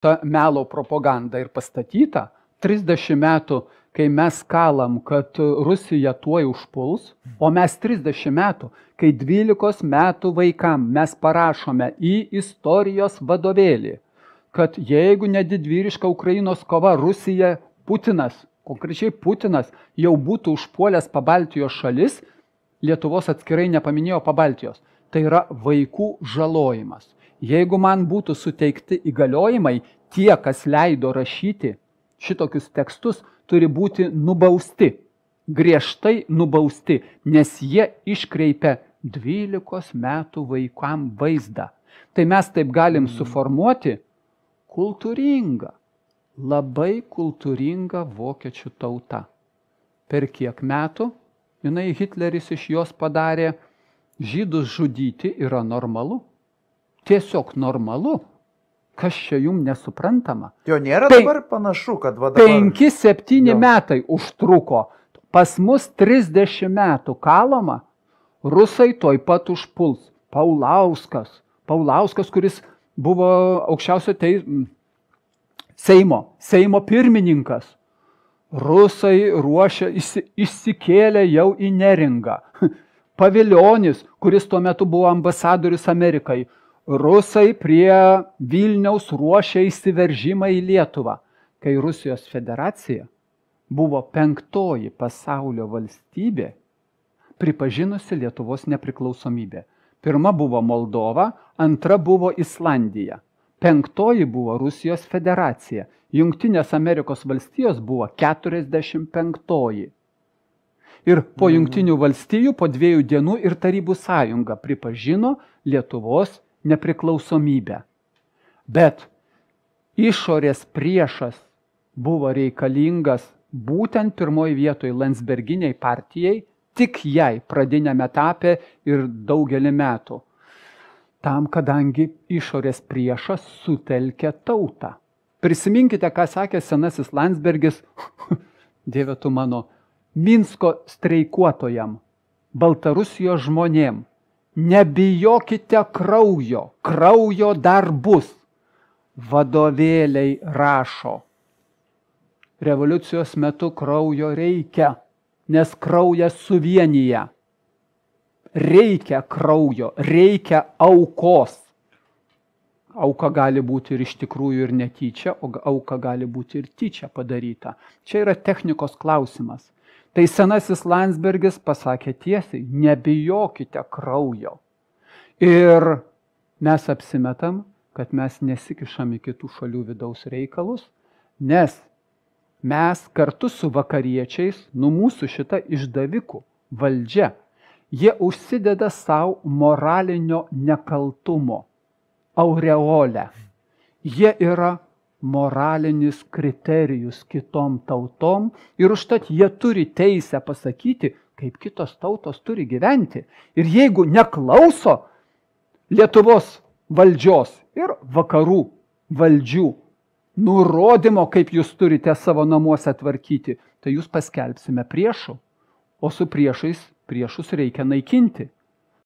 ta melo propaganda ir pastatyta, 30 metų, kai mes kalam, kad Rusija tuoj užpuls, o mes 30 metų, kai 12 metų vaikam mes parašome į istorijos vadovėlį, kad jeigu nedidvyriška Ukrainos kova, Rusija, Putinas, konkrečiai Putinas, jau būtų užpuolęs Pabaltijos šalis, Lietuvos atskirai nepaminėjo Pabaltijos. Tai yra vaikų žalojimas. Jeigu man būtų suteikti įgaliojimai, tie, kas leido rašyti šitokius tekstus, turi būti nubausti, griežtai nubausti, nes jie iškreipia 12 metų vaikam vaizdą. Tai mes taip galim suformuoti kultūringą, labai kultūringa vokiečių tauta. Per kiek metų Hitleris iš jos padarė žydus žudyti yra normalu. Tiesiog normalu. Kas čia jums nesuprantama? Jo nėra dabar panašu, kad dabar... 5-7 metai užtruko. Pas mus 30 metų kalama, rusai toj pat užpuls. Paulauskas, kuris buvo aukščiausio Seimo pirmininkas. Rusai ruošia, išsikėlė jau į Neringą. Paviljonis, kuris tuo metu buvo ambasadorius Amerikai. Rusai prie Vilniaus ruošia įsiveržimą į Lietuvą, kai Rusijos federacija buvo 5. pasaulio valstybė, pripažinusi Lietuvos nepriklausomybę. 1 buvo Moldova, 2 buvo Islandija, 5 buvo Rusijos federacija, Jungtinės Amerikos valstijos buvo 45. Ir po Jungtinių valstijų po 2 dienų ir Tarybų sąjunga pripažino Lietuvos nepriklausomybę. Bet išorės priešas buvo reikalingas būtent 1 vietoje Landsberginiai partijai, tik jai pradiniame etape ir daugelį metų. Tam, kadangi išorės priešas sutelkia tautą. Prisiminkite, ką sakė senasis Landsbergis, Dieve tu mano, Minsko streikuotojam, Baltarusijos žmonėm. Nebijokite kraujo, kraujo dar bus. Vadovėliai rašo. Revoliucijos metu kraujo reikia, nes kraujas suvienyje. Reikia kraujo, reikia aukos. Auka gali būti ir iš tikrųjų ir netyčia, o auka gali būti ir tyčia padaryta. Čia yra technikos klausimas. Tai senasis Landsbergis pasakė tiesiai, nebijokite kraujo. Ir mes apsimetam, kad mes nesikišam į kitų šalių vidaus reikalus, nes mes kartu su vakariečiais, mūsų šita išdavikų valdžia, jie užsideda savo moralinio nekaltumo aureolę. Jie yra moralinis kriterijus kitom tautom ir užtat jie turi teisę pasakyti, kaip kitos tautos turi gyventi. Ir jeigu neklauso Lietuvos valdžios ir vakarų valdžių nurodymo, kaip jūs turite savo namuose tvarkyti, tai jūs paskelbsime priešų, o su priešus reikia naikinti.